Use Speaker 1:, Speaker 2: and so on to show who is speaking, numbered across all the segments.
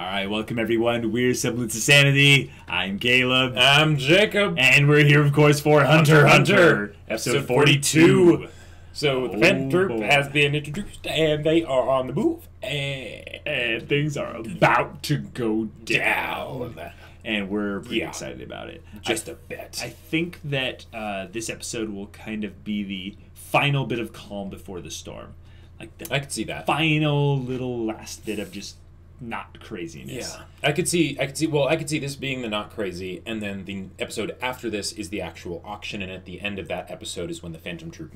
Speaker 1: Alright, welcome everyone. We're Semblance of Sanity. I'm Caleb.
Speaker 2: I'm Jacob.
Speaker 1: And we're here, of course, for HunterxHunter, episode 42.
Speaker 2: So the Phantom Troupe has been introduced, and they are on the move,
Speaker 1: And things are about to go down. And we're pretty excited about it.
Speaker 2: Just a bit.
Speaker 1: I think that this episode will kind of be the final bit of calm before the storm. Like the
Speaker 2: I could see that.
Speaker 1: final little last bit of just not craziness.
Speaker 2: Yeah, I could see this being the not crazy, and then the episode after this is the actual auction, and at the end of that episode is when the Phantom Troupe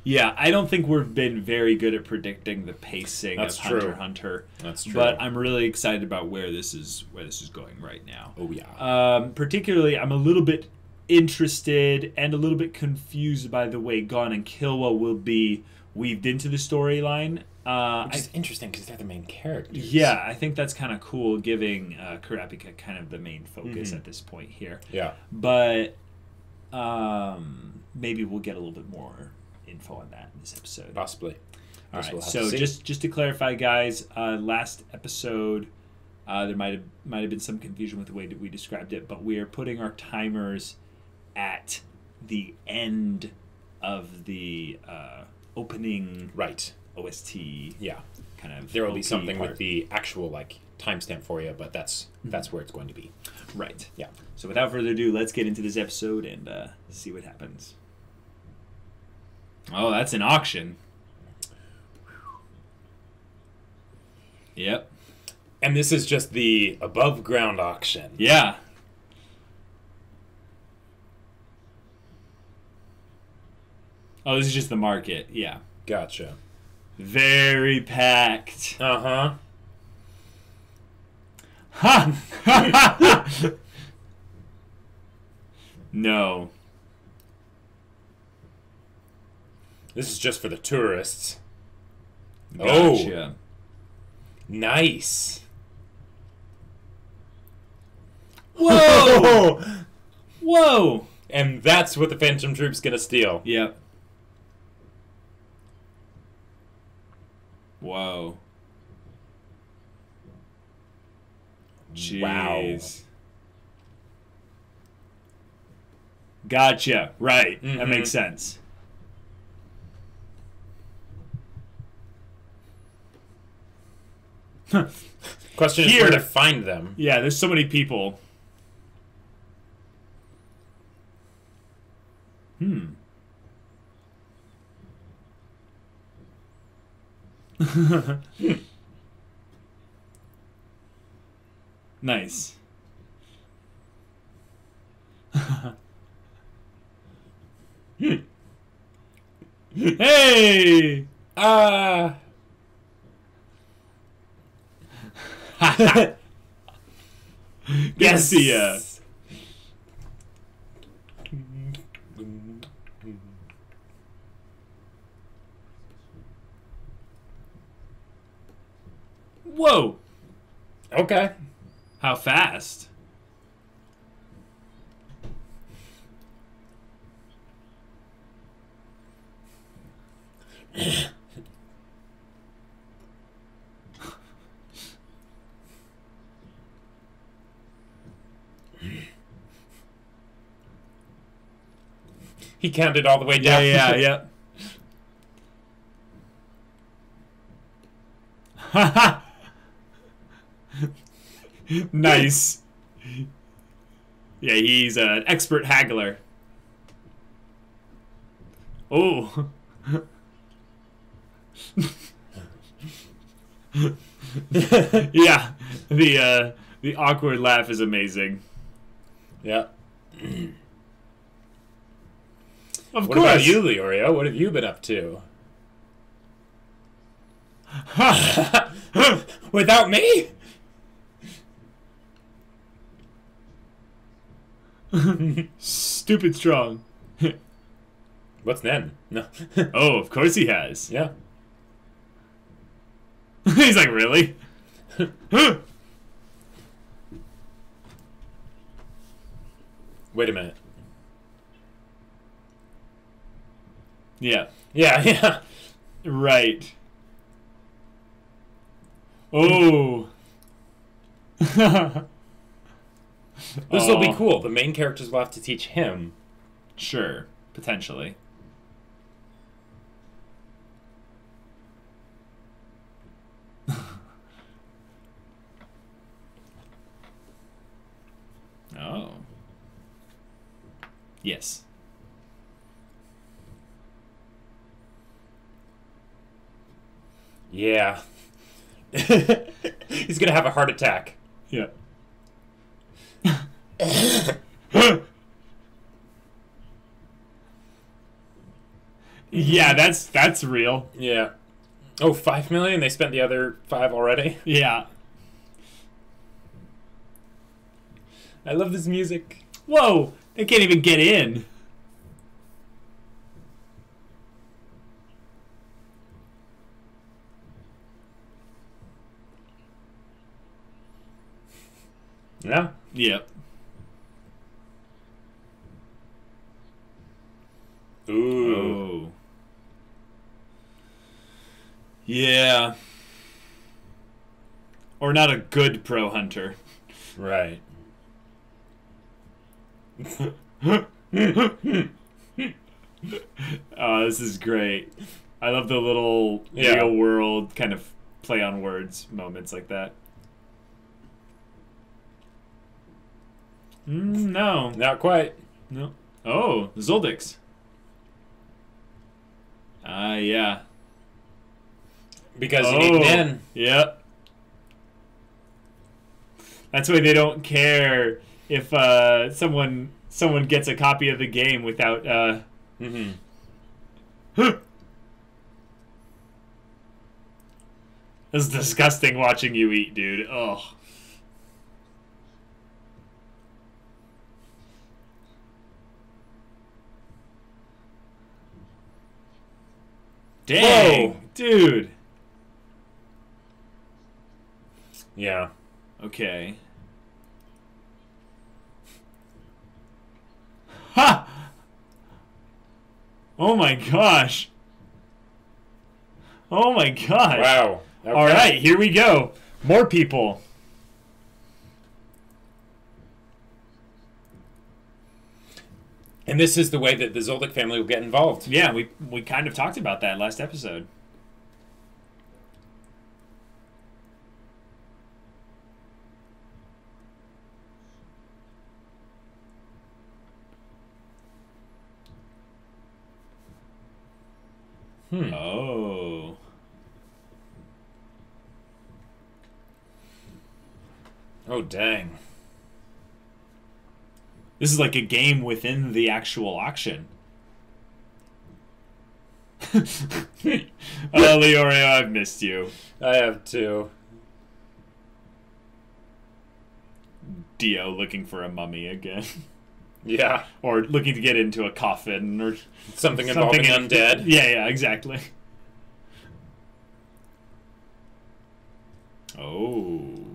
Speaker 1: Yeah, I don't think we've been very good at predicting the pacing of HunterxHunter.
Speaker 2: That's true.
Speaker 1: But I'm really excited about where this is going right now.
Speaker 2: Oh yeah.
Speaker 1: Particularly, I'm a little bit interested and a little bit confused by the way Gon and Killua will be weaved into the storyline.
Speaker 2: Which is interesting because they're the main characters.
Speaker 1: Yeah, I think that's kind of cool, giving Kurapika kind of the main focus at this point here.
Speaker 2: Yeah.
Speaker 1: But maybe we'll get a little bit more info on that in this episode.
Speaker 2: Possibly.
Speaker 1: All right. So just to clarify, guys, last episode there might have been some confusion with the way that we described it, but we are putting our timers at the end of the opening OST.
Speaker 2: Yeah.
Speaker 1: Kind of.
Speaker 2: There will be something with the actual timestamp for you, but that's where it's going to be.
Speaker 1: Right.
Speaker 2: Yeah.
Speaker 1: So without further ado, let's get into this episode and see what happens. Oh, that's an auction. Yep.
Speaker 2: And this is just the above ground auction.
Speaker 1: Yeah. Oh, this is just the market. Yeah.
Speaker 2: Gotcha.
Speaker 1: Very packed.
Speaker 2: Uh-huh.
Speaker 1: Ha! No.
Speaker 2: This is just for the tourists.
Speaker 1: Gotcha.
Speaker 2: Oh. Nice.
Speaker 1: Whoa! Whoa!
Speaker 2: And that's what the Phantom Troupe's gonna steal.
Speaker 1: Yep. Whoa. Jeez.
Speaker 2: Wow.
Speaker 1: Gotcha. Right. That makes sense.
Speaker 2: Question is where to find them.
Speaker 1: Yeah, there's so many people. Nice. Hey! Good to see ya. Whoa!
Speaker 2: Okay.
Speaker 1: How fast?
Speaker 2: He counted all the way down.
Speaker 1: Yeah. Haha. Nice. Yeah, he's an expert haggler. Oh. Yeah, the awkward laugh is amazing.
Speaker 2: Yeah.
Speaker 1: Of
Speaker 2: What
Speaker 1: course.
Speaker 2: about you, Leorio? What have you been up to? Without me?
Speaker 1: Stupid strong.
Speaker 2: What's then? No.
Speaker 1: Oh, of course he has.
Speaker 2: Yeah.
Speaker 1: He's like, really?
Speaker 2: Wait a minute.
Speaker 1: Yeah.
Speaker 2: Yeah.
Speaker 1: Right. Oh.
Speaker 2: This will be cool. The main characters will have to teach him.
Speaker 1: Sure, potentially. Oh. Yes.
Speaker 2: Yeah. He's gonna have a heart attack.
Speaker 1: Yeah. Yeah, that's real.
Speaker 2: Yeah. Oh, 5 million? They spent the other 5 already?
Speaker 1: Yeah.
Speaker 2: I love this music.
Speaker 1: Whoa! They can't even get in.
Speaker 2: Yeah.
Speaker 1: Yep.
Speaker 2: Ooh.
Speaker 1: Oh. Yeah. Or not a good pro hunter.
Speaker 2: Right.
Speaker 1: Oh, this is great. I love the little real world kind of play on words moments like that. No.
Speaker 2: Not quite.
Speaker 1: No. Oh, Zoldix. Yeah.
Speaker 2: Because you need men.
Speaker 1: Yep. That's why they don't care if someone gets a copy of the game without
Speaker 2: Mm-hmm.
Speaker 1: It's disgusting watching you eat, dude. Oh. Dang, whoa, dude.
Speaker 2: Yeah.
Speaker 1: Okay. Ha! Oh my gosh. Oh my gosh.
Speaker 2: Wow. Okay.
Speaker 1: All right, here we go. More people.
Speaker 2: And this is the way that the Zoldyck family will get involved.
Speaker 1: Yeah, we kind of talked about that last episode. Oh.
Speaker 2: Oh, dang.
Speaker 1: This is like a game within the actual auction. Leorio, I've missed you.
Speaker 2: I have too.
Speaker 1: Dio looking for a mummy again.
Speaker 2: Yeah.
Speaker 1: Or looking to get into a coffin or
Speaker 2: something involving undead.
Speaker 1: Yeah, exactly. Oh.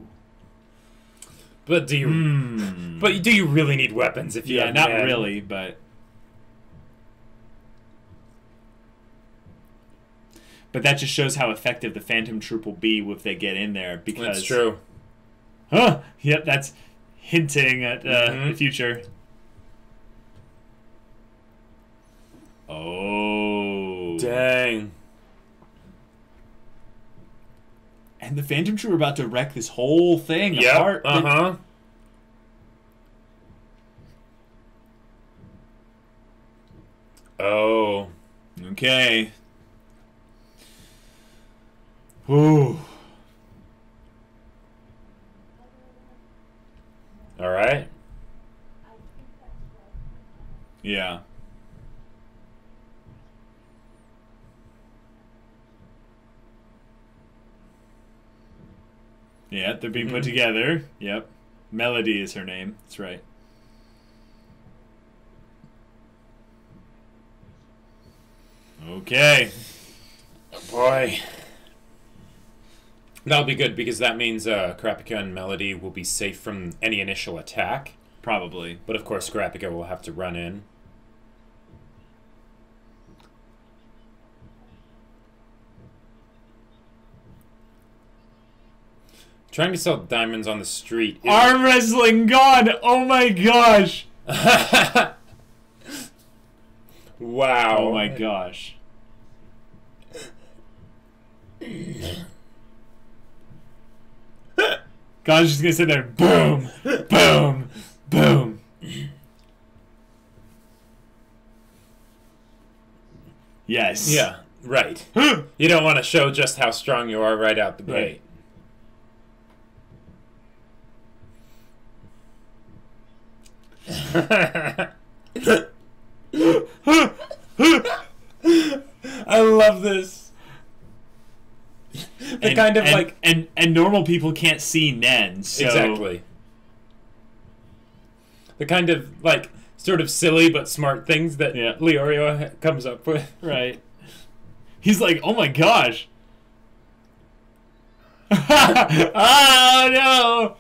Speaker 2: But do you But do you really need weapons if you have
Speaker 1: not
Speaker 2: men?
Speaker 1: really, but that just shows how effective the Phantom Troupe will be if they get in there, because
Speaker 2: that's true.
Speaker 1: Huh? Yep, that's hinting at the future. Oh.
Speaker 2: Dang.
Speaker 1: And the Phantom Troupe are about to wreck this whole thing apart.
Speaker 2: Uh-huh. Oh.
Speaker 1: Okay. Ooh.
Speaker 2: All right.
Speaker 1: Yeah. Yeah, they're being put together. Yep. Melody is her name. That's right. Okay.
Speaker 2: Oh boy. That'll be good, because that means Kurapika and Melody will be safe from any initial attack.
Speaker 1: Probably.
Speaker 2: But of course, Kurapika will have to run in. Trying to sell diamonds on the street.
Speaker 1: Arm wrestling gone! Oh my gosh!
Speaker 2: Wow.
Speaker 1: Oh my gosh. God's just gonna sit there. Boom! Boom! Boom! Yes.
Speaker 2: Yeah, right. You don't want to show just how strong you are right out the gate. I love this.
Speaker 1: And normal people can't see Nen, so
Speaker 2: exactly. The kind of like sort of silly but smart things that Leorio comes up with.
Speaker 1: Right. He's like, oh my gosh. Oh no.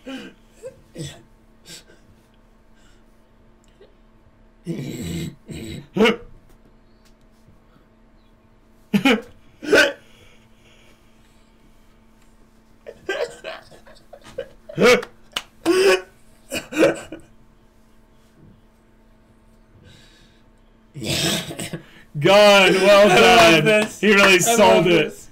Speaker 1: Gone, well done. He really sold it.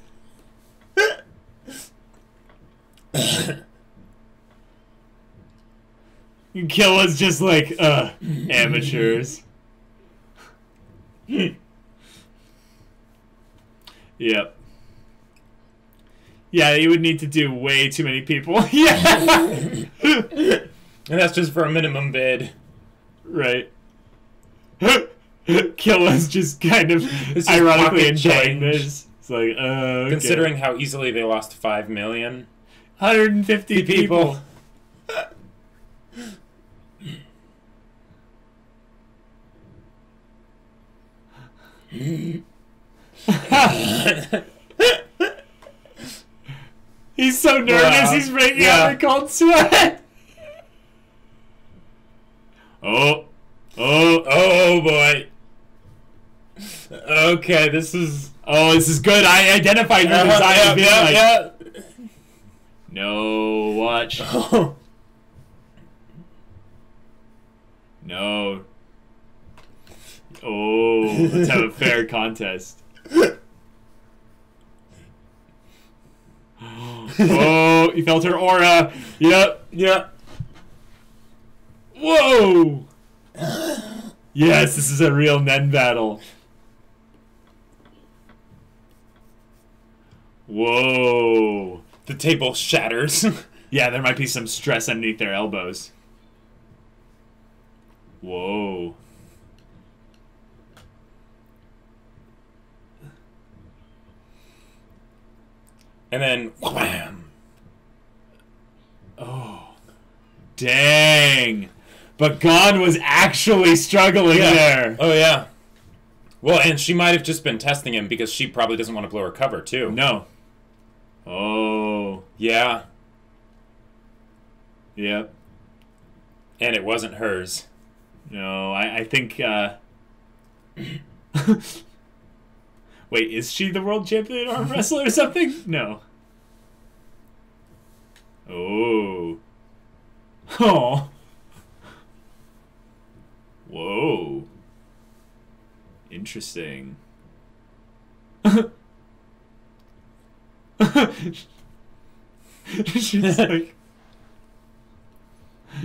Speaker 1: Killa's just like, amateurs. Yep. Yeah, you would need to do way too many people. Yeah.
Speaker 2: And that's just for a minimum bid.
Speaker 1: Right. Killa's just kind of ironically enjoying this. It's like, okay.
Speaker 2: Considering how easily they lost 5 million.
Speaker 1: 150 people. He's so nervous, he's breaking out the cold sweat. Oh boy. Okay, this is good. I identified your design as being like, no, watch. No. Oh, let's have a fair contest. Oh, he felt her aura. Yep. Whoa. Yes, this is a real Nen battle. Whoa.
Speaker 2: The table shatters.
Speaker 1: Yeah, there might be some stress underneath their elbows. Whoa.
Speaker 2: And then, wham!
Speaker 1: Oh. Dang. But Gon was actually struggling there.
Speaker 2: Oh, yeah. Well, and she might have just been testing him because she probably doesn't want to blow her cover, too.
Speaker 1: No. Oh.
Speaker 2: Yeah.
Speaker 1: Yep.
Speaker 2: And it wasn't hers.
Speaker 1: No, I think, Wait, is she the world champion arm wrestler or something? No. Oh. Oh. Whoa. Interesting.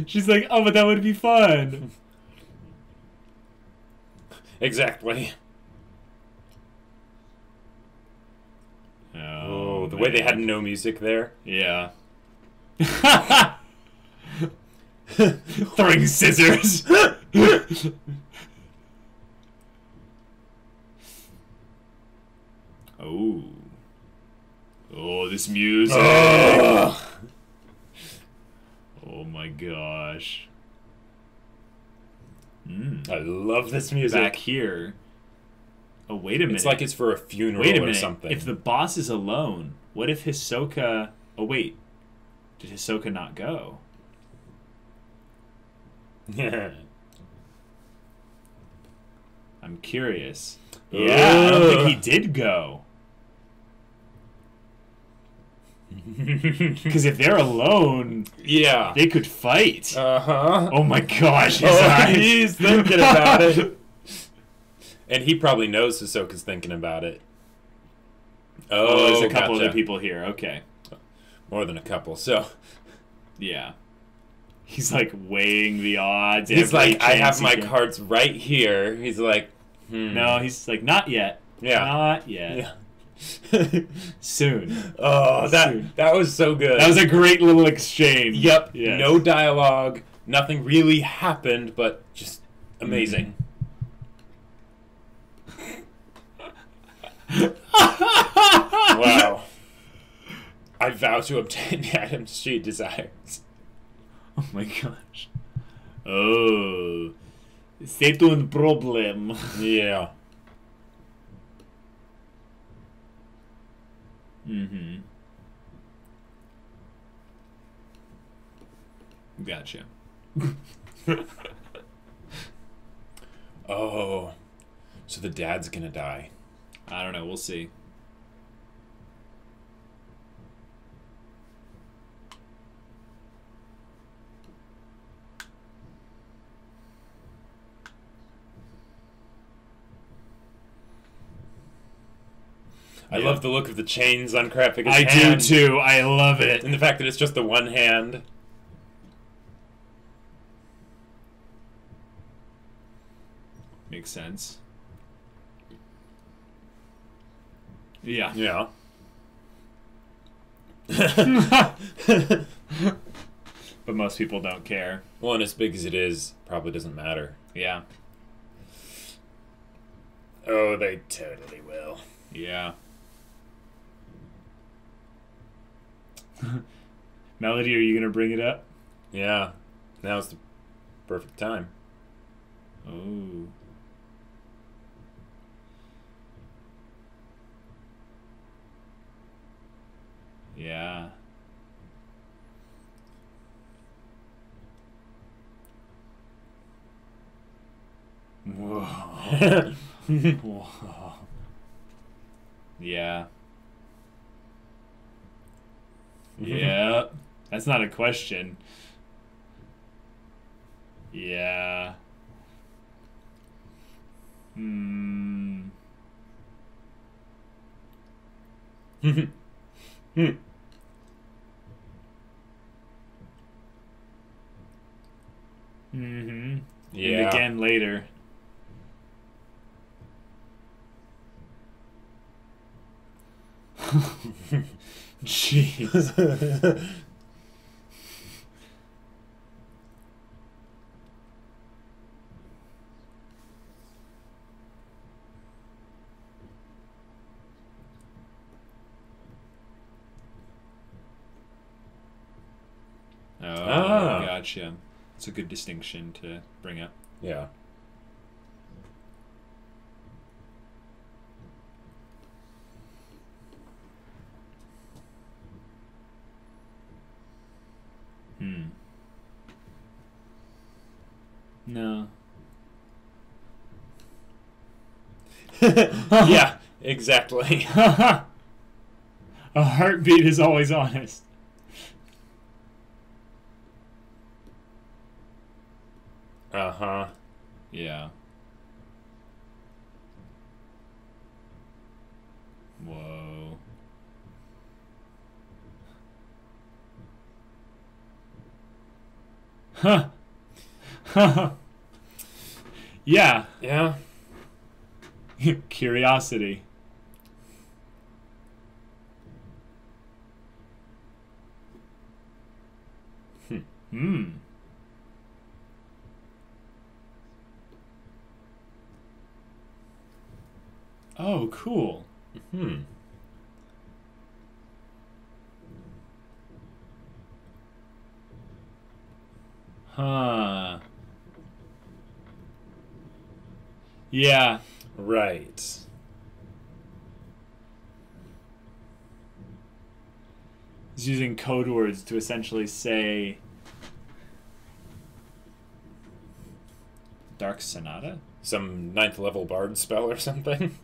Speaker 1: She's like, oh, but that would be fun.
Speaker 2: Exactly.
Speaker 1: Oh,
Speaker 2: the way they had no music there.
Speaker 1: Yeah. Throwing scissors. Oh. Oh, this music. Oh, oh my gosh.
Speaker 2: I love this music.
Speaker 1: Back here. Oh, wait a minute.
Speaker 2: It's like it's for a funeral
Speaker 1: wait a minute.
Speaker 2: or something.
Speaker 1: If the boss is alone, what if Hisoka... Oh, wait. Did Hisoka not go? I'm curious. Yeah, I don't think he did go. Because if they're alone,
Speaker 2: Yeah.
Speaker 1: they could fight.
Speaker 2: Uh-huh.
Speaker 1: Oh my gosh, his
Speaker 2: Oh,
Speaker 1: eyes.
Speaker 2: he's thinking about it. And he probably knows Hisoka's thinking about it.
Speaker 1: Oh, there's a couple
Speaker 2: gotcha.
Speaker 1: other people here. Okay.
Speaker 2: More than a couple, so...
Speaker 1: Yeah. He's like weighing the odds.
Speaker 2: He's
Speaker 1: every
Speaker 2: like, I have
Speaker 1: chance he
Speaker 2: my
Speaker 1: can.
Speaker 2: cards right here. He's like,
Speaker 1: No, he's like, not yet.
Speaker 2: Yeah.
Speaker 1: Not yet.
Speaker 2: Yeah.
Speaker 1: Soon.
Speaker 2: Oh,
Speaker 1: Soon.
Speaker 2: that was so good.
Speaker 1: That was a great little exchange.
Speaker 2: Yep.
Speaker 1: Yes.
Speaker 2: No dialogue. Nothing really happened, but just amazing. Wow. I vow to obtain the items she desires.
Speaker 1: Oh my gosh. Oh. Stay tuned problem.
Speaker 2: Yeah.
Speaker 1: Mm-hmm. Gotcha.
Speaker 2: Oh. So the dad's gonna die.
Speaker 1: I don't know. We'll see.
Speaker 2: I love the look of the chains on Kurapika's
Speaker 1: I
Speaker 2: hand.
Speaker 1: do too. I love it.
Speaker 2: And the fact that it's just the one hand.
Speaker 1: Makes sense. Yeah.
Speaker 2: Yeah.
Speaker 1: But most people don't care.
Speaker 2: Well, and as big as it is, probably doesn't matter.
Speaker 1: Yeah.
Speaker 2: Oh, they totally will.
Speaker 1: Yeah. Melody, are you going to bring it up?
Speaker 2: Yeah. Now's the perfect time.
Speaker 1: Oh. Yeah. Whoa. Whoa. Yeah. Yeah. That's not a question. Yeah. Hmm. Mm-hmm.
Speaker 2: Yeah.
Speaker 1: And again later. Jeez. Oh, gotcha. It's a good distinction to bring up.
Speaker 2: Yeah.
Speaker 1: No.
Speaker 2: Yeah, exactly.
Speaker 1: A heartbeat is always honest.
Speaker 2: Uh-huh.
Speaker 1: Yeah. Whoa. Huh. Yeah.
Speaker 2: Yeah.
Speaker 1: Curiosity. Hmm. Oh, cool. Huh. Yeah.
Speaker 2: Right.
Speaker 1: He's using code words to essentially say Dark Sonata?
Speaker 2: Some 9th level bard spell or something.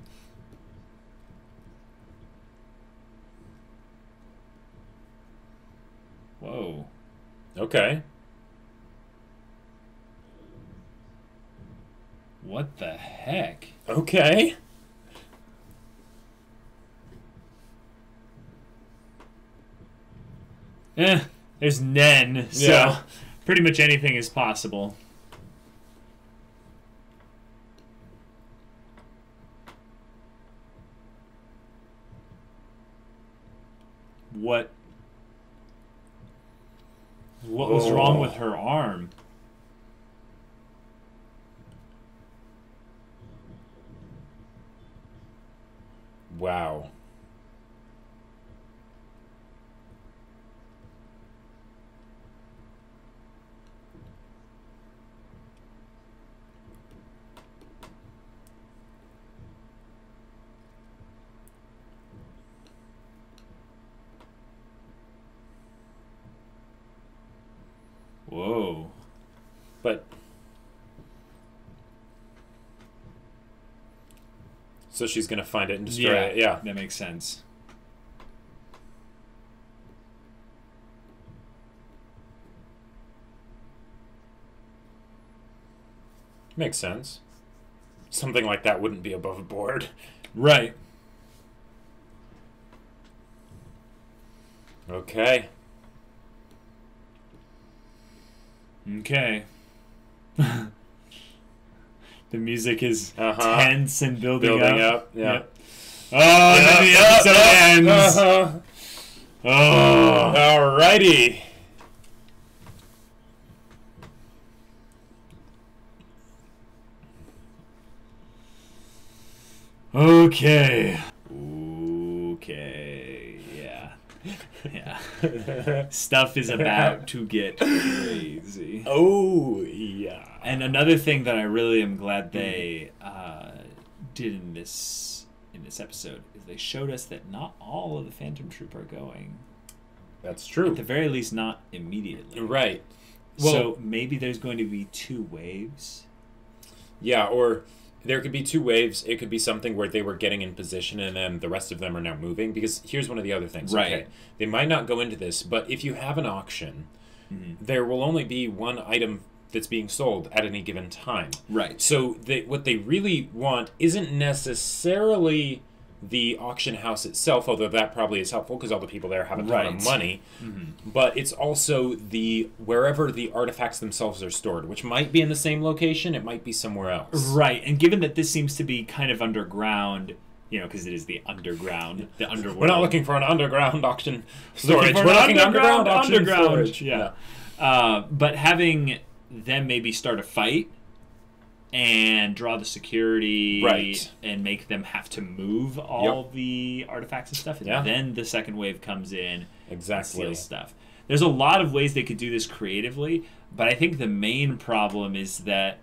Speaker 2: Okay.
Speaker 1: What the heck?
Speaker 2: Okay.
Speaker 1: There's Nen, so
Speaker 2: Yeah.
Speaker 1: pretty much anything is possible. What was wrong with her arm?
Speaker 2: Wow.
Speaker 1: Whoa.
Speaker 2: But so she's gonna find it and destroy it. Yeah.
Speaker 1: That makes sense.
Speaker 2: Makes sense. Something like that wouldn't be above board.
Speaker 1: Right.
Speaker 2: Okay.
Speaker 1: Okay. The music is tense and building up.
Speaker 2: Yeah.
Speaker 1: Yep. Oh, and then the episode ends. Oh.
Speaker 2: Alrighty.
Speaker 1: Okay. Okay. Yeah. Yeah. Stuff is about to get crazy.
Speaker 2: Oh, yeah.
Speaker 1: And another thing that I really am glad they did in this episode is they showed us that not all of the Phantom Troupe are going.
Speaker 2: That's true.
Speaker 1: At the very least, not immediately.
Speaker 2: Right.
Speaker 1: Well, so maybe there's going to be 2 waves.
Speaker 2: Yeah, or there could be 2 waves. It could be something where they were getting in position and then the rest of them are now moving. Because here's one of the other things.
Speaker 1: Right.
Speaker 2: Okay, they might not go into this, but if you have an auction, there will only be one item that's being sold at any given time.
Speaker 1: Right.
Speaker 2: So what they really want isn't necessarily the auction house itself, although that probably is helpful because all the people there have a ton of money. But it's also wherever the artifacts themselves are stored, which might be in the same location, it might be somewhere else.
Speaker 1: Right, and given that this seems to be kind of underground, because it is the underground, the underworld.
Speaker 2: We're not looking for an underground auction storage. We're looking underground auction storage.
Speaker 1: Yeah. But having them maybe start a fight and draw the security and make them have to move all the artifacts and stuff, and then the second wave comes in and steals stuff. There's a lot of ways they could do this creatively, but I think the main problem is that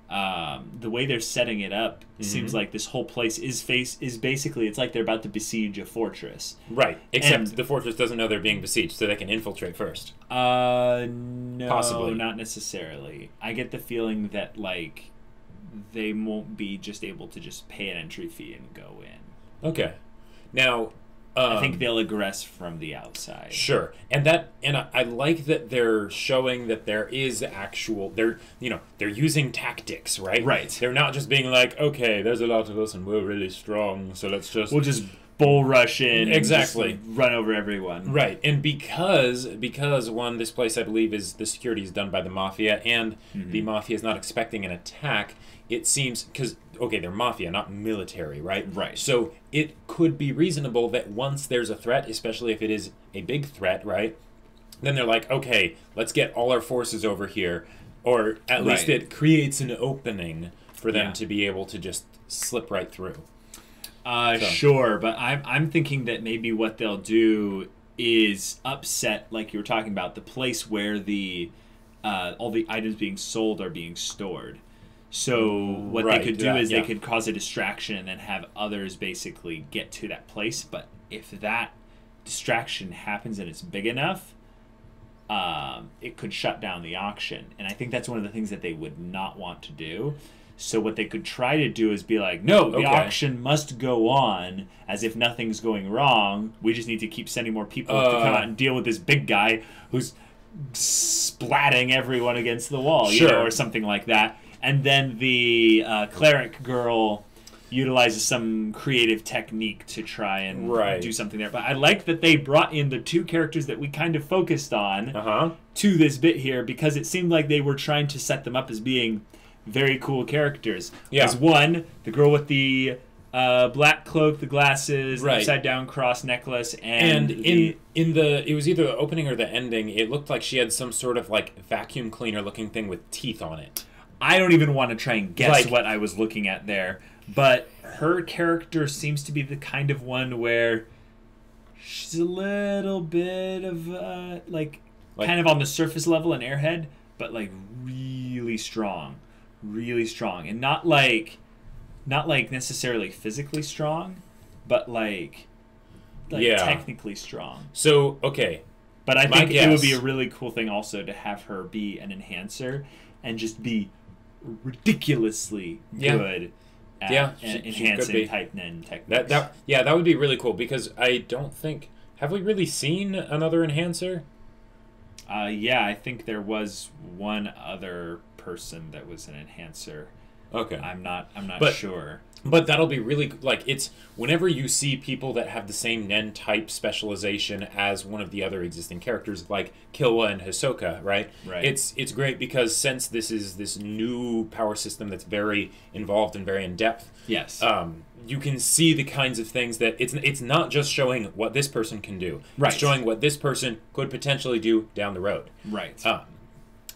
Speaker 1: the way they're setting it up seems like this whole place is basically, it's like they're about to besiege a fortress.
Speaker 2: Right, except the fortress doesn't know they're being besieged, so they can infiltrate first.
Speaker 1: No,
Speaker 2: possibly.
Speaker 1: Not necessarily. I get the feeling that, like, they won't be just able to just pay an entry fee and go in.
Speaker 2: Okay. Now,
Speaker 1: I think they'll aggress from the outside.
Speaker 2: Sure, and I like that they're showing that there is actual. They're using tactics, right?
Speaker 1: Right.
Speaker 2: They're not just being like, okay, there's a lot of us and we're really strong, so we'll
Speaker 1: just bull rush in.
Speaker 2: Exactly.
Speaker 1: And just run over everyone.
Speaker 2: Right, and because one, this place I believe is the security is done by the mafia, and the mafia is not expecting an attack. It seems because they're mafia, not military, right?
Speaker 1: Right.
Speaker 2: So it could be reasonable that once there's a threat, especially if it is a big threat, right? Then they're like, okay, let's get all our forces over here, or at least it creates an opening for them to be able to just slip right through.
Speaker 1: Sure, but I'm thinking that maybe what they'll do is upset, like you were talking about, the place where the all the items being sold are being stored. So what they could do is they could cause a distraction and then have others basically get to that place. But if that distraction happens and it's big enough, it could shut down the auction. And I think that's one of the things that they would not want to do. So what they could try to do is be like, no, the auction must go on as if nothing's going wrong. We just need to keep sending more people to come out and deal with this big guy who's splatting everyone against the wall,
Speaker 2: sure.
Speaker 1: or something like that. And then the cleric girl utilizes some creative technique to try and do something there. But I like that they brought in the two characters that we kind of focused on to this bit here, because it seemed like they were trying to set them up as being very cool characters. Yeah. There's one, the girl with the black cloak, the glasses, upside down cross necklace, and in the it was either the opening or the ending, it looked like she had some sort of like vacuum cleaner looking thing with teeth on it. I don't even want to try and guess what I was looking at there, but her character seems to be the kind of one where she's a little bit of like kind of on the surface level an airhead, but like really strong, and not like necessarily physically strong, but like technically strong. So but I think it would be a really cool thing also to have her be an enhancer and just be ridiculously good at enhancing type Nen techniques.
Speaker 2: That would be really cool, because I don't think, have we really seen another enhancer?
Speaker 1: I think there was one other person that was an enhancer. Okay. I'm not sure.
Speaker 2: But that'll be really, like, it's whenever you see people that have the same Nen type specialization as one of the other existing characters, like Killua and Hisoka, right? It's great, because since this is this new power system that's very involved and very in depth, you can see the kinds of things that it's not just showing what this person can do. It's showing what this person could potentially do down the road.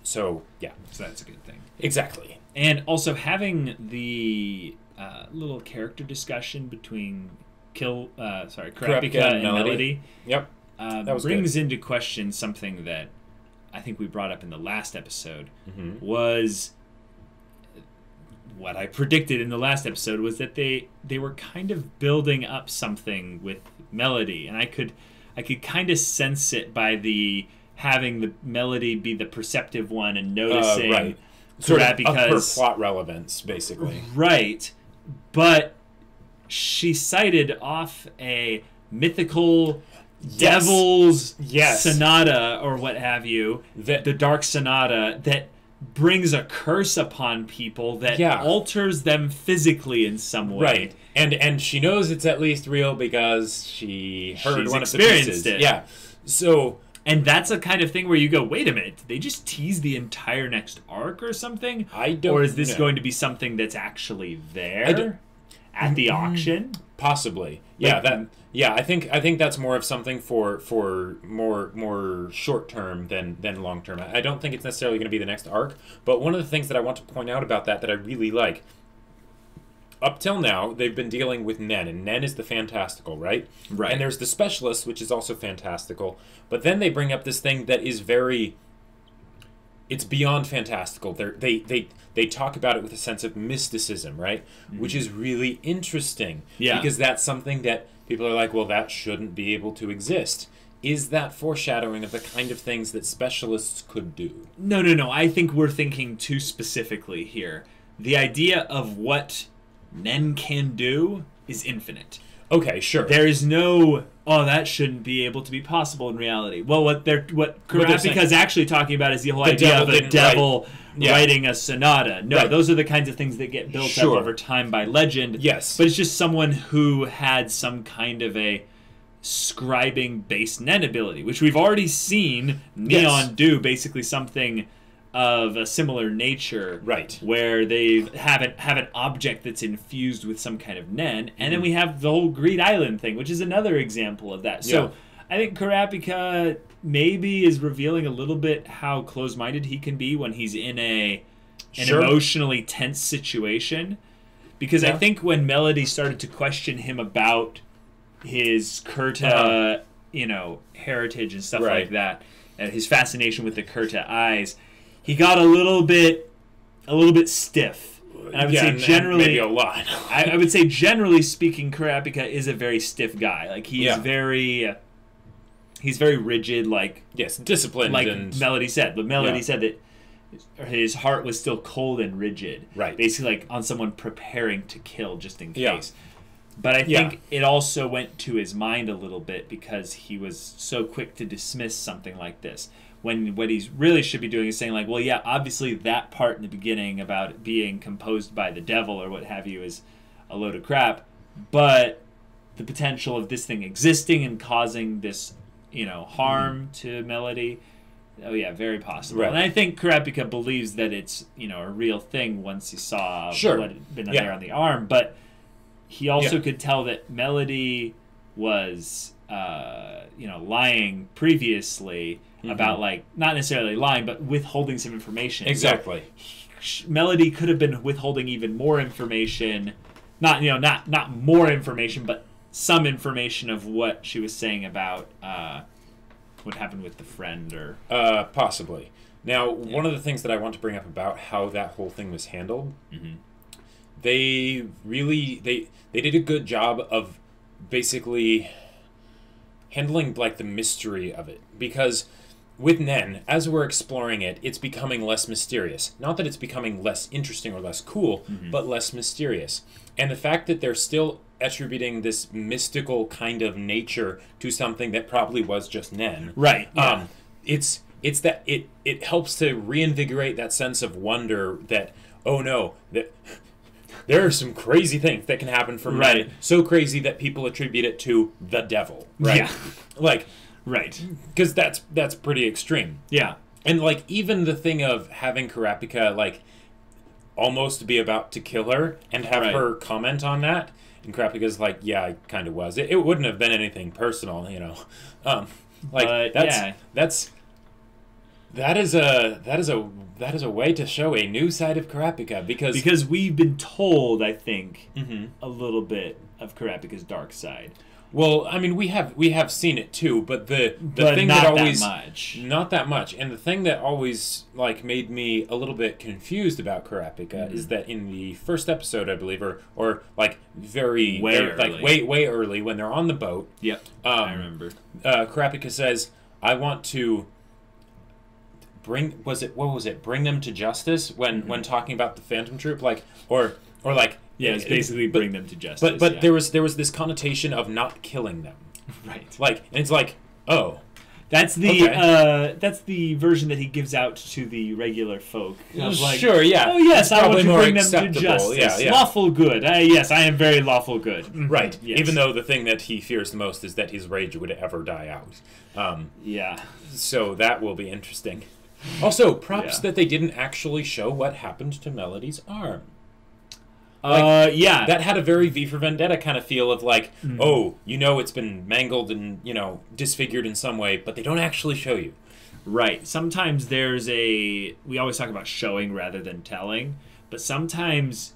Speaker 2: So
Speaker 1: that's a good thing.
Speaker 2: Exactly.
Speaker 1: And also having the little character discussion between Kurapika and Melody.
Speaker 2: Yep.
Speaker 1: That was brings into question something that I think we brought up in the last episode. Was what I predicted in the last episode was that they were kind of building up something with Melody, and I could kind of sense it by having the Melody be the perceptive one and noticing
Speaker 2: Kurapika's her plot relevance, basically.
Speaker 1: Right. But she cited off a mythical devil's sonata, or what have you, the Dark Sonata, that brings a curse upon people that alters them physically in some way.
Speaker 2: And she knows it's at least real because she's one of the pieces. So...
Speaker 1: And that's a kind of thing where you go, wait a minute, did they just tease the entire next arc or something? Or is this going to be something that's actually there at the auction?
Speaker 2: Possibly. I think that's more of something for more short term than long term. I don't think it's necessarily going to be the next arc, but one of the things that I want to point out about that I really like, up till now, they've been dealing with Nen, and Nen is the fantastical, right? And there's the specialist, which is also fantastical. But then they bring up this thing that is it's beyond fantastical. They talk about it with a sense of mysticism, right? Which is really interesting. Because that's something that people are like, well, that shouldn't be able to exist. Is that foreshadowing of the kind of things that specialists could do?
Speaker 1: No. I think we're thinking too specifically here. The idea of what Nen can do is infinite.
Speaker 2: Okay, sure.
Speaker 1: There is no, that shouldn't be able to be possible in reality. Well, what Kurapika's actually talking about is the whole idea of a devil writing a sonata. No, those are the kinds of things that get built up over time by legend.
Speaker 2: Yes.
Speaker 1: But it's just someone who had some kind of a scribing-based Nen ability, which we've already seen Neon do, basically something of a similar nature, where they have an object that's infused with some kind of Nen, and then we have the whole Greed Island thing, which is another example of that. So I think Kurapika maybe is revealing a little bit how close-minded he can be when he's in an emotionally tense situation, because I think when Melody started to question him about his Kurta, heritage and stuff like that, and his fascination with the Kurta eyes, he got a little bit stiff. And I would say generally,
Speaker 2: maybe a lot.
Speaker 1: I would say generally speaking, Kurapika is a very stiff guy. Like he's very rigid. Like
Speaker 2: disciplined.
Speaker 1: Like
Speaker 2: and
Speaker 1: Melody said, but Melody said that his heart was still cold and rigid. Basically, like on someone preparing to kill just in case. But I think it also went to his mind a little bit because he was so quick to dismiss something like this. when what he's really should be doing is saying like, well, yeah, obviously that part in the beginning about it being composed by the devil or what have you is a load of crap, but the potential of this thing existing and causing this, harm to Melody. Oh yeah, very possible. Right. And I think Kurapika believes that it's, a real thing once he saw what had been there on the arm, but he also could tell that Melody was lying previously about not necessarily lying, but withholding some information.
Speaker 2: Exactly.
Speaker 1: So Melody could have been withholding even more information, not more information, but some information of what she was saying about what happened with the friend, or
Speaker 2: possibly. Now, one of the things that I want to bring up about how that whole thing was handled, they did a good job of basically handling the mystery of it, because with Nen, as we're exploring it, it's becoming less mysterious. Not that it's becoming less interesting or less cool, but less mysterious. And the fact that they're still attributing this mystical kind of nature to something that probably was just Nen.
Speaker 1: Right. Yeah.
Speaker 2: It's that it helps to reinvigorate that sense of wonder that, oh no, that there are some crazy things that can happen from Nen. So crazy that people attribute it to the devil. Right.
Speaker 1: Yeah. Right.
Speaker 2: Because that's pretty extreme.
Speaker 1: Yeah.
Speaker 2: And even the thing of having Kurapika almost be about to kill her and have her comment on that, and Kurapika's yeah, I kind of was. It wouldn't have been anything personal, that is a way to show a new side of Kurapika,
Speaker 1: because we've been told, I think, a little bit of Kurapika's dark side.
Speaker 2: Well, I mean, we have seen it too, but the thing
Speaker 1: not
Speaker 2: that always
Speaker 1: not
Speaker 2: that much, and the thing that always made me a little bit confused about Kurapika is that in the first episode, I believe, or very way early when they're on the boat.
Speaker 1: Yep, I remember.
Speaker 2: Kurapika says, "I want to bring." Bring them to justice when talking about the Phantom Troupe,
Speaker 1: Yeah, it's basically bring them to justice.
Speaker 2: But there was this connotation of not killing them.
Speaker 1: Right.
Speaker 2: And it's oh.
Speaker 1: That's the version that he gives out to the regular folk.
Speaker 2: Sure, yeah.
Speaker 1: Oh yes, I want to bring them
Speaker 2: acceptable.
Speaker 1: to justice.
Speaker 2: Yeah.
Speaker 1: Lawful good. Yes, I am very lawful good.
Speaker 2: Right.
Speaker 1: Yes.
Speaker 2: Even though the thing that he fears the most is that his rage would ever die out.
Speaker 1: Yeah.
Speaker 2: So that will be interesting. Also, props that they didn't actually show what happened to Melody's arm. That had a very V for Vendetta kind of feel of it's been mangled and, disfigured in some way, but they don't actually show you.
Speaker 1: Right. Sometimes we always talk about showing rather than telling, but sometimes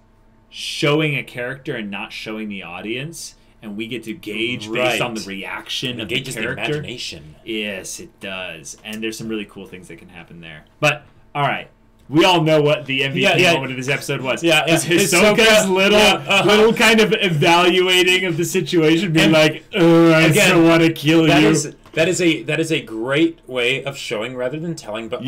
Speaker 1: showing a character and not showing the audience, and we get to gauge based on the reaction of the character.
Speaker 2: The imagination.
Speaker 1: Yes, it does. And there's some really cool things that can happen there. But, all right. We all know what the MVP moment of this episode was.
Speaker 2: Yeah,
Speaker 1: it's Hisoka's little kind of evaluating of the situation, being I still want to kill you.
Speaker 2: That is a great way of showing rather than telling, but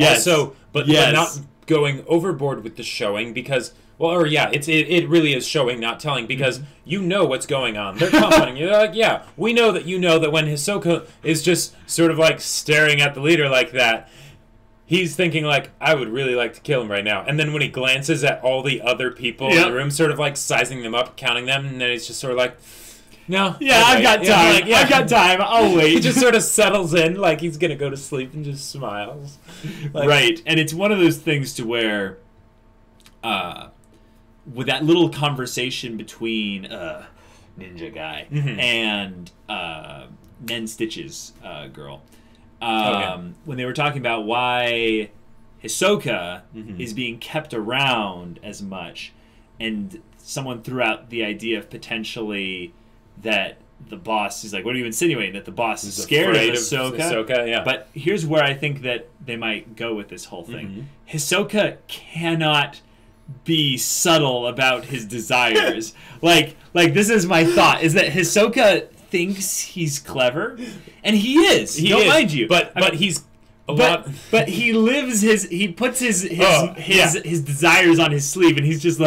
Speaker 2: but not going overboard with the showing, because it really is showing, not telling, because you know what's going on. They're commenting. You're we know that when Hisoka is just sort of staring at the leader like that, he's thinking I would really like to kill him right now. And then when he glances at all the other people in the room, sort of sizing them up, counting them, and then he's just sort of no.
Speaker 1: Yeah, I've got time. I've got time. I'll wait.
Speaker 2: He just sort of settles in he's going to go to sleep and just smiles.
Speaker 1: Right. And it's one of those things to where with that little conversation between Ninja Guy and Nen Stitch's girl, when they were talking about why Hisoka is being kept around as much, and someone threw out the idea of potentially that the boss is what are you insinuating, that the boss is scared of Hisoka?
Speaker 2: Yeah.
Speaker 1: But here's where I think that they might go with this whole thing. Hisoka cannot be subtle about his desires. This is my thought, is that Hisoka thinks he's clever, and he is. Don't mind you,
Speaker 2: but he's
Speaker 1: but he lives he puts his desires on his sleeve, and he's just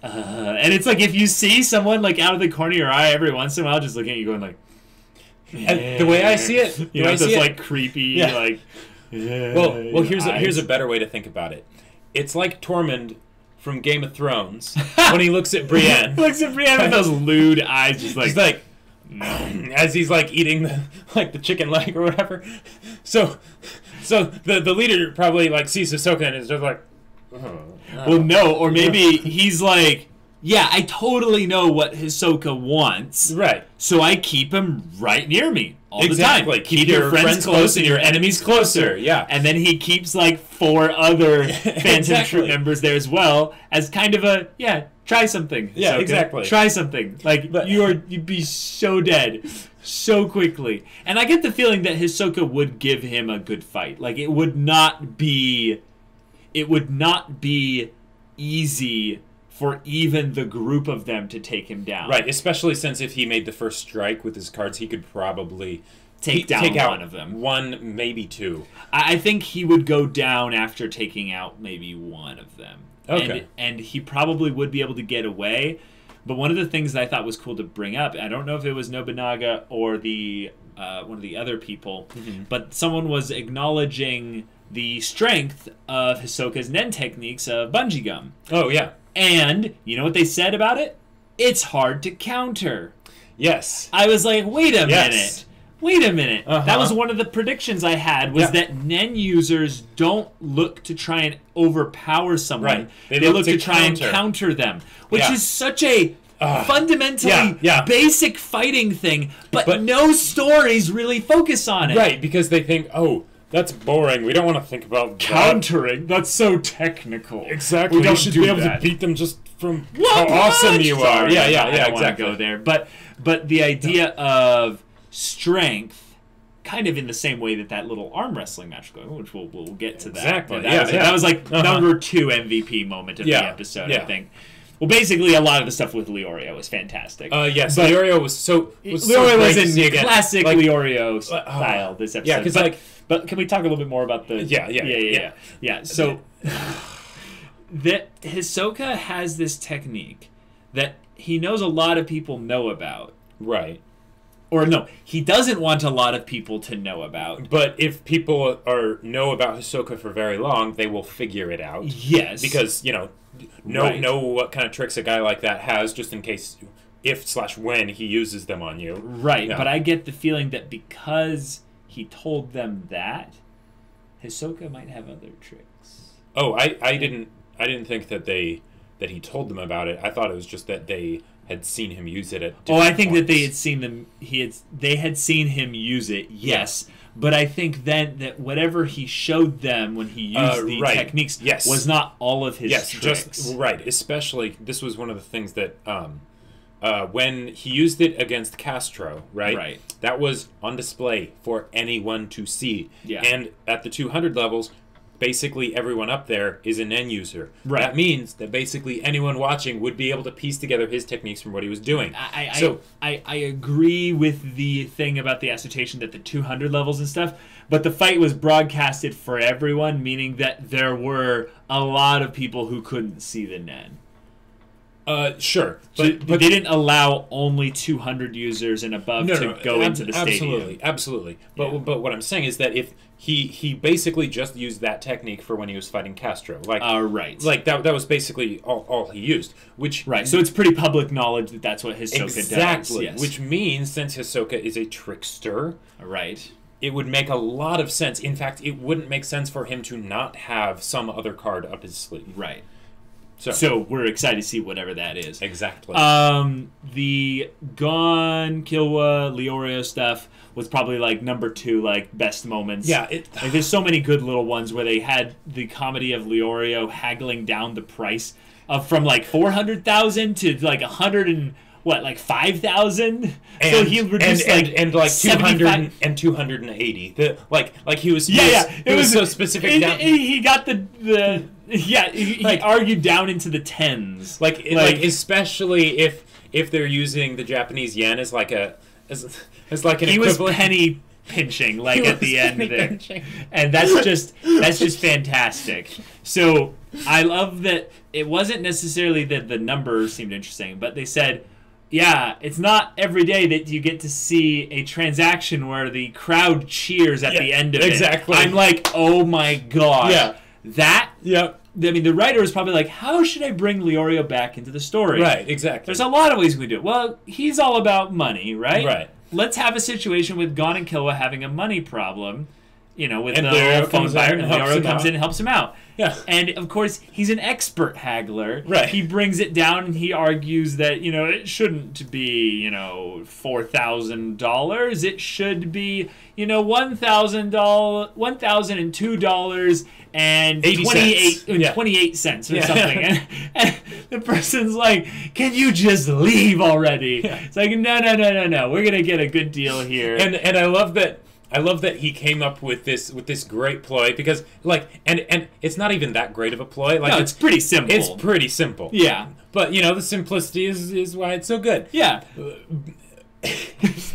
Speaker 1: and it's if you see someone out of the corner of your eye every once in a while, just looking at you going
Speaker 2: and the way I see it,
Speaker 1: those creepy
Speaker 2: Well, here's a better way to think about it. It's like Tormund from Game of Thrones when he looks at Brienne.
Speaker 1: Looks at Brienne with those lewd eyes, just like
Speaker 2: as he's like eating the chicken leg or whatever. So the leader probably like sees Ahsoka and is just like,
Speaker 1: well, no, or maybe he's like, yeah, I totally know what Hisoka wants.
Speaker 2: Right.
Speaker 1: So I keep him right near me all
Speaker 2: exactly.
Speaker 1: the time. Keep your friends close and your enemies closer.
Speaker 2: Yeah.
Speaker 1: And then he keeps like 4 other Phantom Troupe members there as well as kind of a, try something.
Speaker 2: Yeah,
Speaker 1: Hisoka.
Speaker 2: exactly.
Speaker 1: Try something. Like, you'd be so dead so quickly. And I get the feeling that Hisoka would give him a good fight. Like, it would not be easy for even the group of them to take him down.
Speaker 2: Right, especially since if he made the first strike with his cards, he could probably
Speaker 1: take out one of them.
Speaker 2: One, maybe 2.
Speaker 1: I think he would go down after taking out maybe one of them.
Speaker 2: Okay.
Speaker 1: And he probably would be able to get away. But one of the things that I thought was cool to bring up, I don't know if it was Nobunaga or the one of the other people, but someone was acknowledging the strength of Hisoka's Nen techniques of bungee gum.
Speaker 2: Oh, yeah.
Speaker 1: And you know what they said about it? It's hard to counter.
Speaker 2: Yes.
Speaker 1: I was like, wait a minute. Wait a minute.
Speaker 2: Uh-huh.
Speaker 1: That was one of the predictions I had, was that Nen users don't look to try and overpower someone.
Speaker 2: Right.
Speaker 1: They look to try and counter them, which is such a fundamentally basic fighting thing, but no stories really focus on it.
Speaker 2: Right, because they think, oh, that's boring. We don't want to think about
Speaker 1: countering. That's so technical.
Speaker 2: Exactly.
Speaker 1: We
Speaker 2: you should be able to beat them just from how awesome you are. Yeah,
Speaker 1: I don't
Speaker 2: exactly.
Speaker 1: want to go there. But the idea of strength, kind of in the same way that little arm wrestling match was going, which we'll get to that.
Speaker 2: Exactly.
Speaker 1: That was like number 2 MVP moment of the episode, I think. Well, basically, a lot of the stuff with Leorio was fantastic.
Speaker 2: Yes, but Leorio was
Speaker 1: Leorio was in classic Leorio style this episode.
Speaker 2: Yeah, because
Speaker 1: but can we talk a little bit more about the... Yeah. So, that Hisoka has this technique that he knows a lot of people know about.
Speaker 2: Right.
Speaker 1: Or no, he doesn't want a lot of people to know about.
Speaker 2: But if people know about Hisoka for very long, they will figure it out.
Speaker 1: Yes.
Speaker 2: Because, know what kind of tricks a guy like that has, just in case, if/when he uses them on you.
Speaker 1: Right, but I get the feeling that because he told them that, Hisoka might have other tricks.
Speaker 2: Oh, I didn't think that he told them about it. I thought it was just that they had seen him use it at
Speaker 1: I think that they had seen them. They had seen him use it. Yes, but I think then that whatever he showed them when he used the techniques was not all of his tricks.
Speaker 2: Just right. Especially this was one of the things that when he used it against Castro, right? That was on display for anyone to see.
Speaker 1: Yeah.
Speaker 2: And at the 200 levels, basically everyone up there is an end user.
Speaker 1: Right.
Speaker 2: That means that basically anyone watching would be able to piece together his techniques from what he was doing.
Speaker 1: I agree with the thing about the assertion that the 200 levels and stuff, but the fight was broadcasted for everyone, meaning that there were a lot of people who couldn't see the Nen.
Speaker 2: Sure.
Speaker 1: But they didn't allow only 200 users and above to go into the stadium.
Speaker 2: Absolutely. But what I'm saying is that if he basically just used that technique for when he was fighting Castro.
Speaker 1: Right.
Speaker 2: Like that was basically all he used.
Speaker 1: So it's pretty public knowledge that that's what Hisoka does.
Speaker 2: Exactly.
Speaker 1: Yes.
Speaker 2: Which means since Hisoka is a trickster,
Speaker 1: right,
Speaker 2: it would make a lot of sense. In fact, it wouldn't make sense for him to not have some other card up his sleeve.
Speaker 1: Right. So we're excited to see whatever that is.
Speaker 2: Exactly.
Speaker 1: The Gon, Killua, Leorio stuff was probably like number 2, like best moments.
Speaker 2: Yeah.
Speaker 1: There's so many good little ones where they had the comedy of Leorio haggling down the price from like 400,000 to like 5,000. So he reduced
Speaker 2: and like 200 and 280. Like he was it was so specific.
Speaker 1: He got the he argued down into the tens.
Speaker 2: Like especially if they're using the Japanese yen as like an
Speaker 1: he
Speaker 2: equivalent.
Speaker 1: Was penny pinching at the end there, and that's just fantastic. So I love that it wasn't necessarily that the numbers seemed interesting, but they said Yeah, it's not every day that you get to see a transaction where the crowd cheers at the end of it.
Speaker 2: Exactly.
Speaker 1: I'm like, oh my gosh.
Speaker 2: Yeah.
Speaker 1: That...
Speaker 2: Yep.
Speaker 1: I mean, the writer is probably like, how should I bring Leorio back into the story?
Speaker 2: Right, exactly.
Speaker 1: There's a lot of ways we do it. Well, he's all about money, right?
Speaker 2: Right.
Speaker 1: Let's have a situation with Gon and Killua having a money problem, you know, with
Speaker 2: and
Speaker 1: the
Speaker 2: Leorio
Speaker 1: phone buyer, and Leorio comes in and helps him out.
Speaker 2: Yeah.
Speaker 1: And, of course, he's an expert haggler.
Speaker 2: Right.
Speaker 1: He brings it down and he argues that, you know, it shouldn't be, you know, $4,000. It should be, you know, $1,002 and 28 cents or something. And the person's like, can you just leave already? Yeah. It's like, no. We're going to get a good deal here.
Speaker 2: And I love that. I love that he came up with this great ploy because, like, and it's not even that great of a ploy. Like,
Speaker 1: no, it's pretty simple.
Speaker 2: It's pretty simple.
Speaker 1: Yeah.
Speaker 2: But, you know, the simplicity is why it's so good.
Speaker 1: Yeah.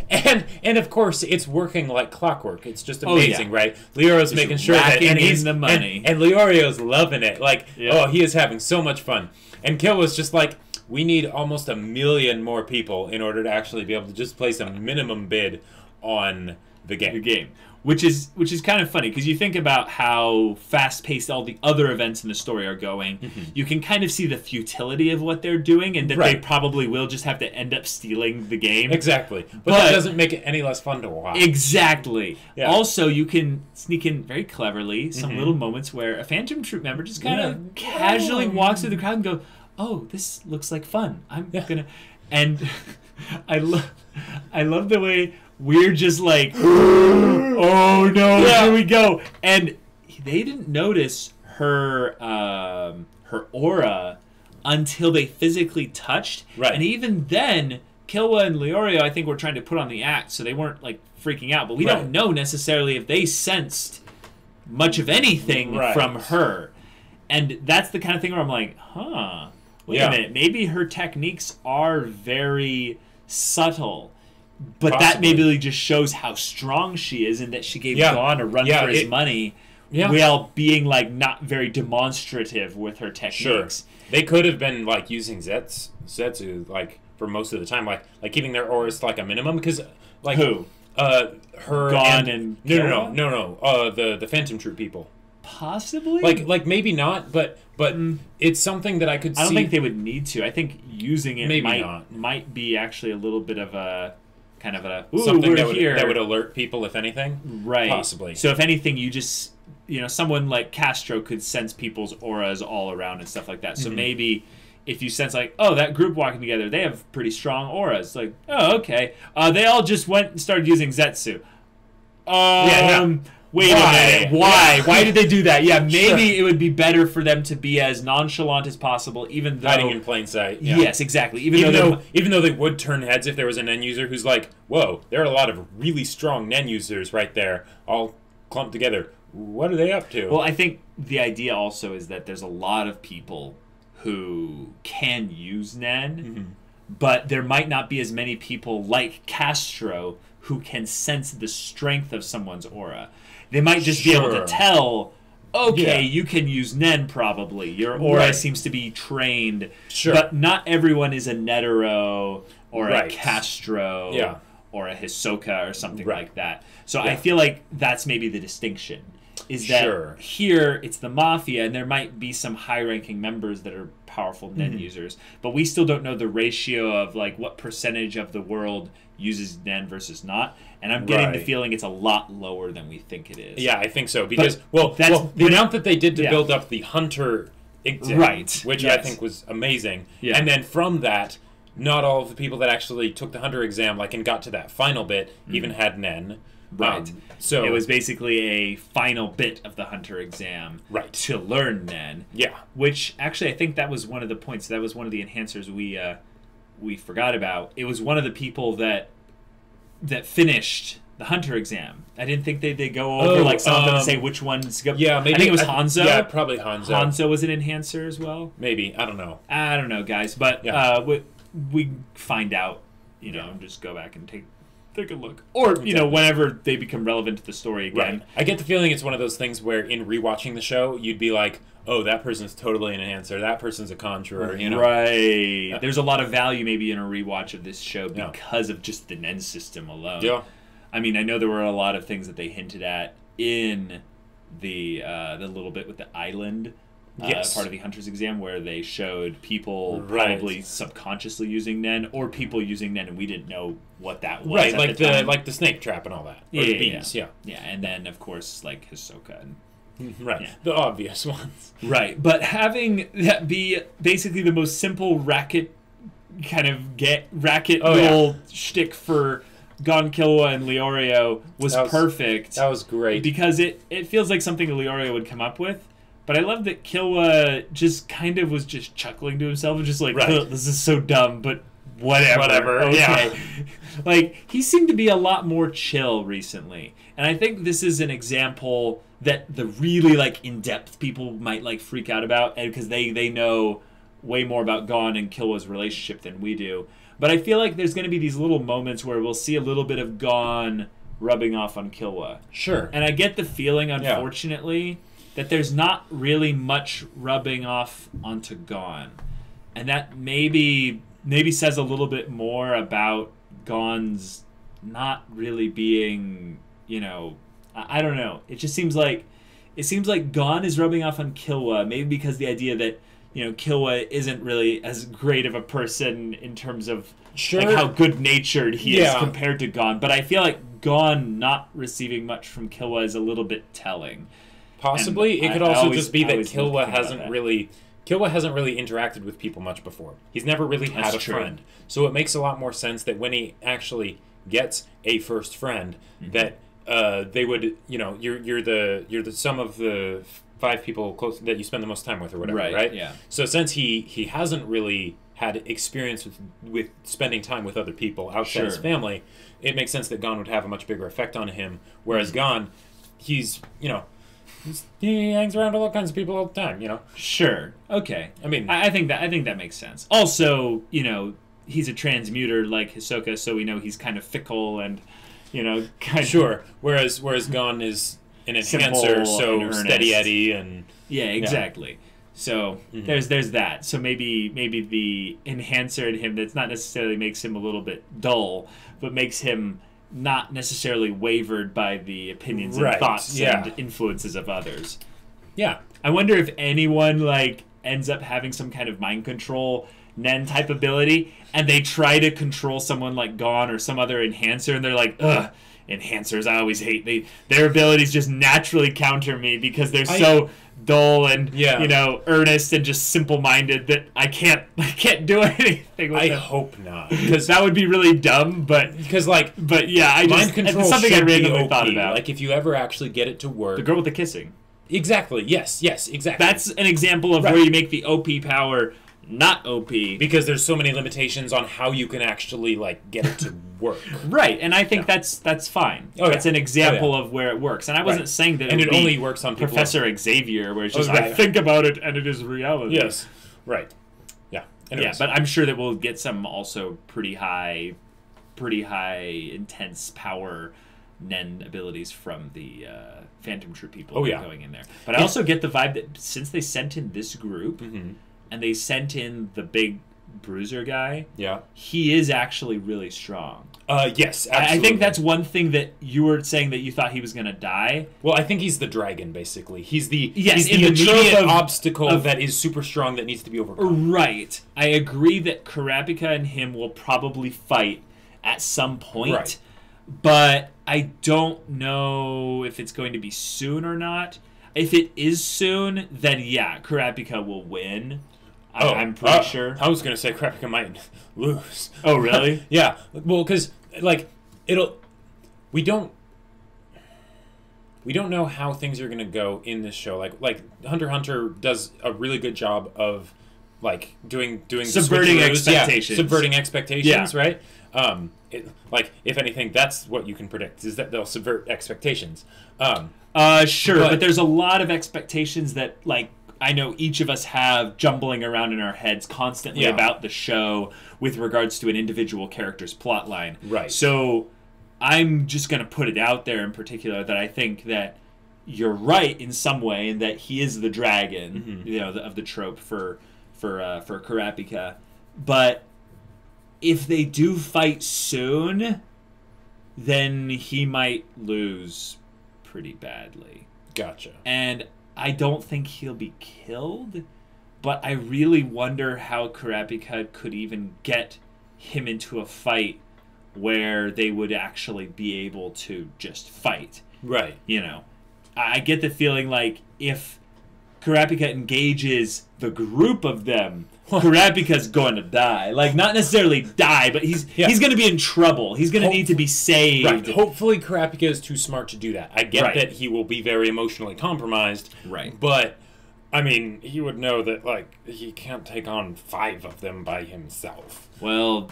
Speaker 2: and of course, it's working like clockwork. It's just amazing, right? Leorio's making sure that
Speaker 1: he's the money.
Speaker 2: And Leorio's loving it. Like, oh, he is having so much fun. And Killua's just like, we need almost 1 million more people in order to actually be able to just place a minimum bid on the game.
Speaker 1: Which is kind of funny because you think about how fast-paced all the other events in the story are going. Mm-hmm. You can kind of see the futility of what they're doing and that they probably will just have to end up stealing the game.
Speaker 2: Exactly. But that doesn't make it any less fun to watch.
Speaker 1: Exactly. Yeah. Also, you can sneak in very cleverly some little moments where a Phantom Troupe member just kind of casually walks through the crowd and goes, oh, this looks like fun. I'm gonna... And I love the way... We're just like, oh no, here we go. And they didn't notice her aura until they physically touched.
Speaker 2: Right.
Speaker 1: And even then, Killua and Leorio, I think, were trying to put on the act, so they weren't like freaking out. But we don't know necessarily if they sensed much of anything from her. And that's the kind of thing where I'm like, wait a minute, maybe her techniques are very subtle. But that maybe just shows how strong she is and that she gave Gon a run for his money while being like not very demonstrative with her techniques.
Speaker 2: Sure. They could have been like using Zetsu like for most of the time, like keeping their auras to like a minimum because like
Speaker 1: who?
Speaker 2: Her
Speaker 1: Gon and
Speaker 2: no. The Phantom Troupe people.
Speaker 1: Possibly?
Speaker 2: Like maybe not, but it's something that I could see.
Speaker 1: I don't think they would need to. I think using it
Speaker 2: maybe
Speaker 1: might be actually a little bit of a kind of a
Speaker 2: something that would alert people, if anything.
Speaker 1: Right.
Speaker 2: Possibly.
Speaker 1: So if anything, you just, you know, someone like Castro could sense people's auras all around and stuff like that. So maybe if you sense like, oh, that group walking together, they have pretty strong auras. Like, oh, okay. They all just went and started using Zetsu. Wait a minute. Why? Why did they do that? Yeah, maybe it would be better for them to be as nonchalant as possible, even though...
Speaker 2: Hiding in plain sight. Yeah.
Speaker 1: Yes, exactly. Even
Speaker 2: though they would turn heads if there was a Nen user who's like, whoa, there are a lot of really strong Nen users right there, all clumped together. What are they up to?
Speaker 1: Well, I think the idea also is that there's a lot of people who can use Nen, but there might not be as many people like Castro who can sense the strength of someone's aura. They might just be able to tell, okay, you can use Nen probably. Your aura seems to be trained.
Speaker 2: Sure.
Speaker 1: But not everyone is a Netero or a Castro or a Hisoka or something like that. So I feel like that's maybe the distinction. Is that here it's the Mafia, and there might be some high-ranking members that are powerful Nen users, but we still don't know the ratio of like what percentage of the world uses Nen versus not. And I'm getting the feeling it's a lot lower than we think it is.
Speaker 2: Yeah, I think so. Because, the amount that they did to build up the Hunter exam, which I think was amazing. Yeah. And then from that, not all of the people that actually took the Hunter exam and got to that final bit even had Nen.
Speaker 1: Right. So it was basically a final bit of the Hunter exam to learn Nen.
Speaker 2: Yeah.
Speaker 1: Which, actually, I think that was one of the points. That was one of the enhancers we forgot about. It was one of the people that finished the Hunter exam. I didn't think they'd go over some of them and say which ones go.
Speaker 2: Yeah, maybe.
Speaker 1: I think it was Hanzo.
Speaker 2: Yeah, probably Hanzo.
Speaker 1: Hanzo was an enhancer as well.
Speaker 2: Maybe. I don't know.
Speaker 1: Guys. But we find out, just go back and take take a look. Or, you know, whenever they become relevant to the story again.
Speaker 2: Right. I get the feeling it's one of those things where in rewatching the show, you'd be like, oh, that person's totally an enhancer, that person's a conjurer, you know?
Speaker 1: Right. There's a lot of value maybe in a rewatch of this show because of just the Nen system alone.
Speaker 2: Yeah.
Speaker 1: I mean, I know there were a lot of things that they hinted at in the little bit with the island part of the Hunter's exam where they showed people probably subconsciously using Nen or people using Nen and we didn't know what that was.
Speaker 2: Right,
Speaker 1: at
Speaker 2: like the snake trap and all that. Or the bees,
Speaker 1: yeah, and then of course like Hisoka and
Speaker 2: the obvious ones.
Speaker 1: Right, but having that be basically the most simple racket little shtick for Gon, Killua, and Leorio was perfect.
Speaker 2: That was great.
Speaker 1: Because it feels like something Leorio would come up with. But I love that Killua just kind of was just chuckling to himself and just like, this is so dumb, but whatever. Okay. Yeah. Like, he seemed to be a lot more chill recently. And I think this is an example that the really, like, in-depth people might, like, freak out about because they know way more about Gon and Killua's relationship than we do. But I feel like there's going to be these little moments where we'll see a little bit of Gon rubbing off on Killua.
Speaker 2: Sure.
Speaker 1: And I get the feeling, unfortunately, that there's not really much rubbing off onto Gon. And that maybe says a little bit more about Gon's not really being, you know, I don't know. It just seems like Gon is rubbing off on Killua, maybe because the idea that, you know, Killua isn't really as great of a person in terms of like how good-natured he is compared to Gon. But I feel like Gon not receiving much from Killua is a little bit telling.
Speaker 2: Possibly. It could also just be that Killua hasn't really interacted with people much before. He's never really had a friend. So it makes a lot more sense that when he actually gets a first friend, that they would, you know, you're the sum of the 5 people close that you spend the most time with or whatever, right?
Speaker 1: Yeah.
Speaker 2: So since he hasn't really had experience with spending time with other people outside his family, it makes sense that Gon would have a much bigger effect on him. Whereas Gon, he's, you know, he hangs around with all kinds of people all the time, you know?
Speaker 1: Sure. Okay. I mean, I think that makes sense. Also, you know, he's a transmuter like Hisoka, so we know he's kind of fickle and, you know, kind
Speaker 2: of... Whereas Gon is an enhancer, so steady Eddie and...
Speaker 1: Yeah, exactly. Yeah. So there's that. So maybe the enhancer in him that's not necessarily makes him a little bit dull, but makes him not necessarily wavered by the opinions and thoughts and influences of others.
Speaker 2: Yeah.
Speaker 1: I wonder if anyone like ends up having some kind of mind control Nen type ability and they try to control someone like Gon or some other enhancer and they're like, ugh, enhancers, I always hate their abilities just naturally counter me because they're so dull and you know, earnest and just simple-minded that I can't do anything with them.
Speaker 2: I hope not,
Speaker 1: because that would be really dumb. But yeah,
Speaker 2: mind control
Speaker 1: it's something I randomly thought about.
Speaker 2: Like if you ever actually get it to work,
Speaker 1: the girl with the kissing.
Speaker 2: Exactly. Yes. Exactly.
Speaker 1: That's an example of where you make the OP power not OP
Speaker 2: because there's so many limitations on how you can actually like get it to work.
Speaker 1: Right, and I think that's fine. That's an example of where it works. And I wasn't saying that
Speaker 2: it only works on people
Speaker 1: Professor Xavier, where it's just I think about it and it is reality.
Speaker 2: Yes, right. Yeah,
Speaker 1: anyways. Yeah, but I'm sure that we'll get some also pretty high, intense power Nen abilities from the Phantom Troupe people going in there. But I also get the vibe that since they sent in this group. And they sent in the big bruiser guy. Yeah, he is actually really strong.
Speaker 2: Yes, absolutely.
Speaker 1: I think that's one thing that you were saying that you thought he was going to die.
Speaker 2: Well, I think he's the dragon, basically. He's the
Speaker 1: immediate
Speaker 2: obstacle that is super strong that needs to be overcome.
Speaker 1: Right. I agree that Kurapika and him will probably fight at some point. Right. But I don't know if it's going to be soon or not. If it is soon, then yeah, Kurapika will win. I'm pretty sure.
Speaker 2: I was going to say Kurapika might lose.
Speaker 1: Oh, really?
Speaker 2: Yeah. Well, because, like, we don't know how things are going to go in this show. Like HunterxHunter does a really good job of, like, doing
Speaker 1: subverting expectations.
Speaker 2: Yeah, subverting expectations, right? If anything, that's what you can predict, is that they'll subvert expectations.
Speaker 1: Sure, but there's a lot of expectations that, like, I know each of us have jumbling around in our heads constantly about the show with regards to an individual character's plotline.
Speaker 2: Right.
Speaker 1: So I'm just going to put it out there in particular that I think that you're right in some way, and that he is the dragon, of the trope for Kurapika. But if they do fight soon, then he might lose pretty badly.
Speaker 2: Gotcha.
Speaker 1: And I don't think he'll be killed, but I really wonder how Kurapika could even get him into a fight where they would actually be able to just fight.
Speaker 2: Right.
Speaker 1: I get the feeling like if Kurapika engages the group of them, Kurapika's going to die. Like, not necessarily die, but he's going to be in trouble. He's going to need to be saved.
Speaker 2: Right. Hopefully Kurapika is too smart to do that. I get that he will be very emotionally compromised.
Speaker 1: Right.
Speaker 2: But, I mean, he would know that, like, he can't take on 5 of them by himself.
Speaker 1: Well,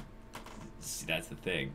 Speaker 1: see, that's the thing.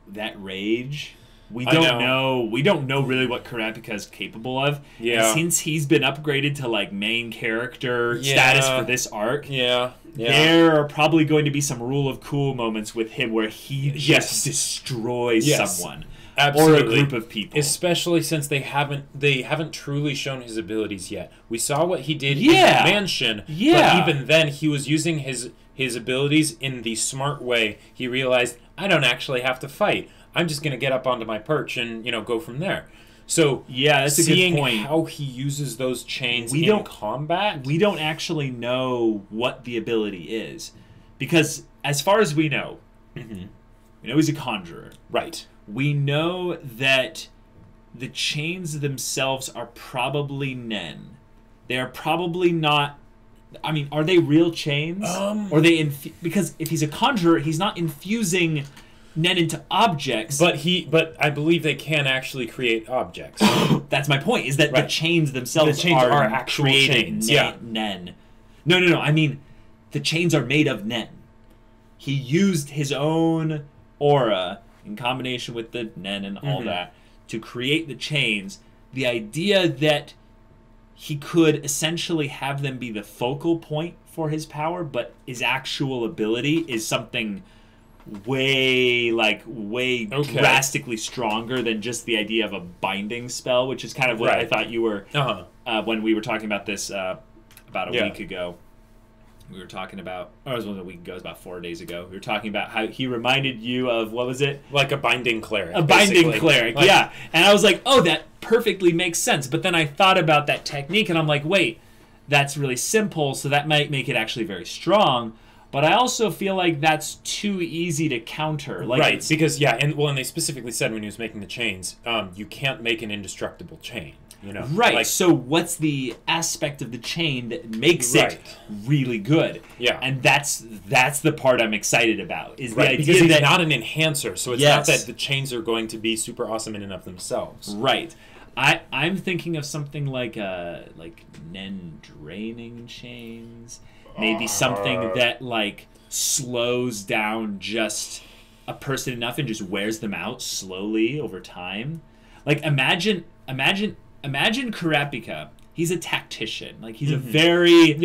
Speaker 1: That rage... We don't know. We don't know really what Kurapika is capable of.
Speaker 2: Yeah.
Speaker 1: And since he's been upgraded to like main character status for this arc, there are probably going to be some rule of cool moments with him where he just destroys someone.
Speaker 2: Absolutely.
Speaker 1: Or a group of people.
Speaker 2: Especially since they haven't truly shown his abilities yet. We saw what he did in the mansion, but even then he was using his abilities in the smart way. He realized, I don't actually have to fight. I'm just going to get up onto my perch and, go from there. So,
Speaker 1: that's a good point.
Speaker 2: Seeing how he uses those chains in combat...
Speaker 1: We don't actually know what the ability is. Because, as far as we know, we know he's a conjurer.
Speaker 2: Right.
Speaker 1: We know that the chains themselves are probably Nen. They are probably not... I mean, are they real chains? Or are they... Because if he's a conjurer, he's not infusing... Nen into objects,
Speaker 2: but I believe they can actually create objects.
Speaker 1: That's my point. Is that the chains themselves are actual chains? Nen. No. I mean, the chains are made of Nen. He used his own aura in combination with the Nen and all that to create the chains. The idea that he could essentially have them be the focal point for his power, but his actual ability is something way drastically stronger than just the idea of a binding spell, which is kind of what I thought you were when we were talking about this about a week ago. We were talking about, it was a week ago, it was about 4 days ago. We were talking about how he reminded you of, what was it?
Speaker 2: Like a binding cleric.
Speaker 1: A binding cleric, yeah. And I was like, oh, that perfectly makes sense. But then I thought about that technique, and I'm like, wait, that's really simple, so that might make it actually very strong. But I also feel like that's too easy to counter.
Speaker 2: Right, because, and they specifically said when he was making the chains, you can't make an indestructible chain,
Speaker 1: Right, so what's the aspect of the chain that makes it really good?
Speaker 2: Yeah.
Speaker 1: And that's the part I'm excited about, is the idea
Speaker 2: because
Speaker 1: that...
Speaker 2: it's not an enhancer, so it's not that the chains are going to be super awesome in and of themselves.
Speaker 1: Right. I'm thinking of something like Nen draining chains... Maybe something that, slows down just a person enough and just wears them out slowly over time. Like, imagine Kurapika. He's a tactician. Like, he's a very...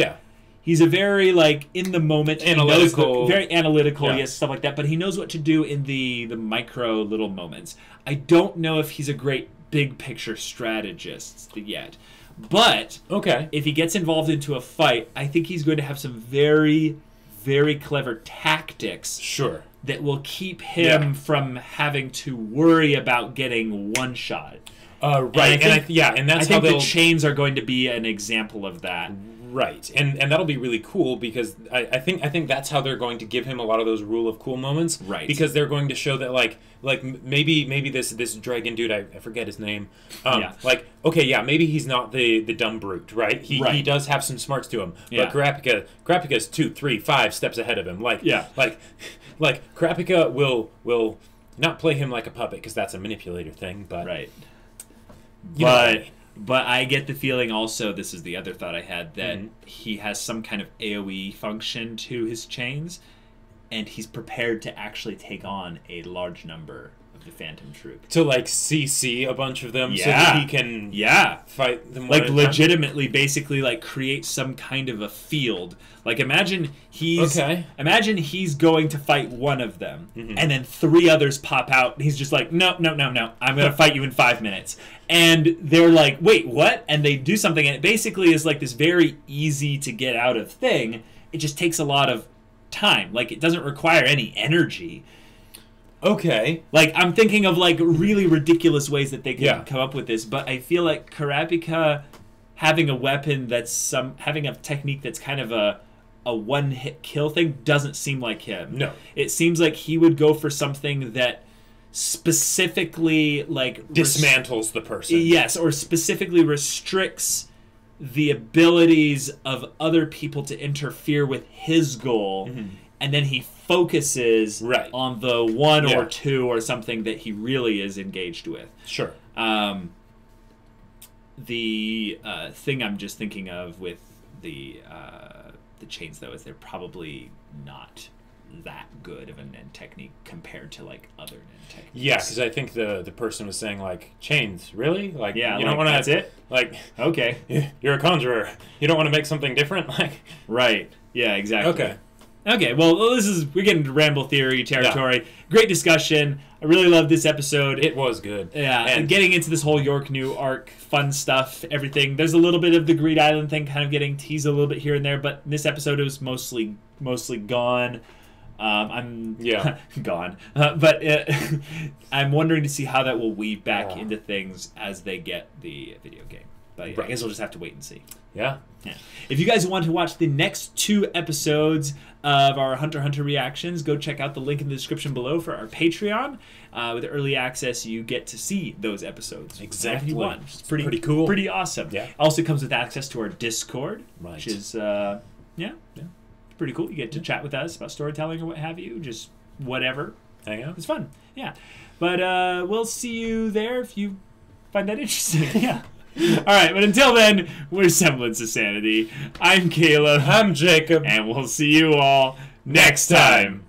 Speaker 1: He's a very, in the moment...
Speaker 2: Analytical.
Speaker 1: Very analytical, stuff like that. But he knows what to do in the micro little moments. I don't know if he's a great big-picture strategist yet. But if he gets involved into a fight, I think he's going to have some very, very clever tactics.
Speaker 2: Sure.
Speaker 1: That will keep him from having to worry about getting one shot.
Speaker 2: Right. And that's
Speaker 1: how
Speaker 2: the
Speaker 1: chains are going to be an example of that.
Speaker 2: Right, and that'll be really cool because I think that's how they're going to give him a lot of those rule of cool moments.
Speaker 1: Right.
Speaker 2: Because they're going to show that maybe this dragon dude, I forget his name. Maybe he's not the dumb brute, right? He does have some smarts to him. But Kurapika's 2, 3, 5 steps ahead of him. Kurapika will not play him like a puppet because that's a manipulator thing, but
Speaker 1: But I get the feeling also, this is the other thought I had, that he has some kind of AoE function to his chains, and he's prepared to actually take on a large number of the Phantom Troupe.
Speaker 2: To, like, CC a bunch of them so
Speaker 1: Yeah.
Speaker 2: that he can fight them
Speaker 1: Like, legitimately, basically, like, create some kind of a field. Like, imagine he's going to fight one of them, and then 3 others pop out, and he's just like, no, I'm going to fight you in 5 minutes. And they're like, wait, what? And they do something, and it basically is like this very easy to get out of thing. It just takes a lot of time. Like, it doesn't require any energy.
Speaker 2: Okay.
Speaker 1: Like, I'm thinking of, like, really ridiculous ways that they can come up with this, but I feel like Kurapika having a weapon that's having a technique that's kind of a one-hit kill thing doesn't seem like him.
Speaker 2: No.
Speaker 1: It seems like he would go for something that specifically, like...
Speaker 2: dismantles the person.
Speaker 1: Yes, or specifically restricts the abilities of other people to interfere with his goal, and then he focuses on the 1 or 2 or something that he really is engaged with.
Speaker 2: Sure.
Speaker 1: The thing I'm just thinking of with the chains, though, is they're probably not that good of a Nen technique compared to, like, other Nen techniques.
Speaker 2: Yeah, because I think the person was saying, like, chains, really? Like,
Speaker 1: yeah,
Speaker 2: you don't want to...
Speaker 1: That's it?
Speaker 2: Like,
Speaker 1: okay.
Speaker 2: You're a conjurer. You don't want to make something different? Like,
Speaker 1: right. Yeah, exactly.
Speaker 2: Okay,
Speaker 1: well, we're getting into Ramble Theory territory. Yeah. Great discussion. I really loved this episode.
Speaker 2: It was good.
Speaker 1: Yeah, and getting into this whole York New arc, fun stuff, everything. There's a little bit of the Greed Island thing kind of getting teased a little bit here and there, but in this episode it was mostly gone. I'm gone. But I'm wondering to see how that will weave back into things as they get the video game. But I guess we'll just have to wait and see.
Speaker 2: Yeah.
Speaker 1: If you guys want to watch the next 2 episodes of our HunterxHunter reactions, go check out the link in the description below for our Patreon. With early access, you get to see those episodes.
Speaker 2: Exactly.
Speaker 1: You want. It's pretty
Speaker 2: cool.
Speaker 1: Pretty awesome.
Speaker 2: Yeah.
Speaker 1: Also comes with access to our Discord,
Speaker 2: right.
Speaker 1: which is, pretty cool. You get to chat with us about storytelling or what have you. Just whatever.
Speaker 2: Hang out.
Speaker 1: It's fun. Yeah. But we'll see you there if you find that interesting. Yeah. All right, but until then, we're Semblance of Sanity. I'm Caleb.
Speaker 2: I'm Jacob.
Speaker 1: And we'll see you all next time.